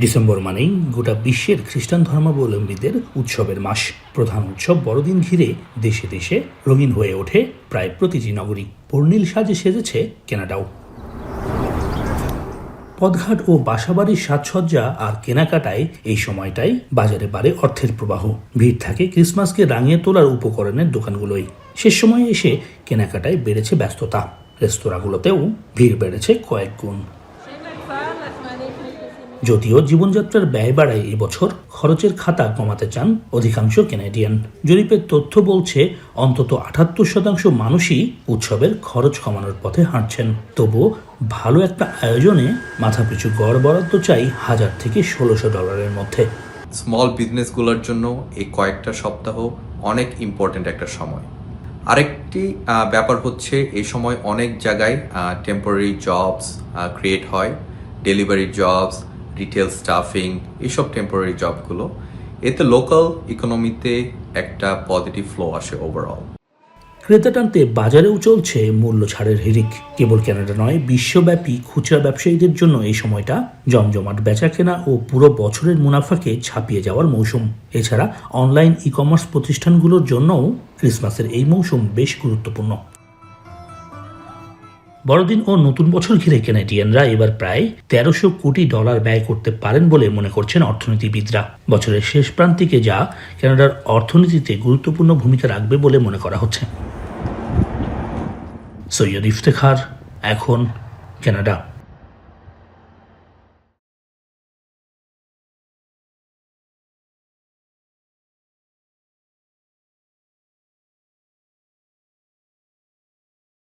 December মানেই গোটা বিশ্বের খ্রিস্টান ধর্মাবলম্বীদের উৎসবের মাস। প্রধান উৎসব বড়দিন ঘিরে দেশে দেশে রঙিন হয়ে ওঠে প্রায় প্রতিটি নগরী। বর্ণিল সাজে সেজেছে কানাডাও। পথঘাট ও বাসাবাড়ির সাজসজ্জা আর কেনাকাটায় এই সময়টাই বাজারে বাড়ে অর্থের প্রবাহ। ভিড় থাকে ক্রিসমাসকে রাঙিয়ে তোলার উপকরণের দোকানগুলোই। শেষ সময়ে এসে কেনাকাটায় বেড়েছে ব্যস্ততা। রেস্তোরাঁগুলোতেও ভিড় বেড়েছে কয়েক গুণ। যদিও জীবনযাত্রার ব্যয় বাড়ায় এবছর, খরচের খাতা কমাতে চান অধিকাংশ কানাডিয়ান। জরিপের তথ্য বলছে অন্তত ৭৮% মানুষই উৎসবের খরচ কমানোর পথে হাঁটছেন। তবুও ভালো একটা আয়োজনে মাথাপিছু গড় বরাদ্দ চাই $১,০০০ থেকে $১,৬০০ মধ্যে। স্মল বিজনেসগুলোর জন্য এই কয়েকটা সপ্তাহ অনেক ইম্পর্ট্যান্ট একটা সময়। আরেকটি ব্যাপার হচ্ছে এই সময় অনেক জায়গায় টেম্পোরারি জবস ক্রিয়েট হয়, ডেলিভারি জবস, রিটেল স্টাফিং, এইসব টেম্পোরারি জবগুলো। এতে লোকাল ইকোনমিতে একটা পজিটিভ ফ্লো আসে ওভারঅল। ক্রেতা টানতে বাজারেও চলছে মূল্য ছাড়ের হিড়িক। কেবল কানাডা নয়, বিশ্বব্যাপী খুচরা ব্যবসায়ীদের জন্য এই সময়টা জমজমাট বেচাকেনা ও পুরো বছরের মুনাফাকে ছাপিয়ে যাওয়ার মৌসুম। এছাড়া অনলাইন ই কমার্স প্রতিষ্ঠানগুলোর জন্যও ক্রিসমাসের এই মৌসুম বেশ গুরুত্বপূর্ণ। বড়দিন ও নতুন বছর ঘিরে কানাডিয়ানরা এবার প্রায় $১,৩০০ কোটি ব্যয় করতে পারেন বলে মনে করছেন অর্থনীতিবিদরা। বছরের শেষ প্রান্তিকে যা কানাডার অর্থনীতিতে গুরুত্বপূর্ণ ভূমিকা রাখবে বলে মনে করা হচ্ছে। সৈয়দ ইফতেখার, এখন কানাডা।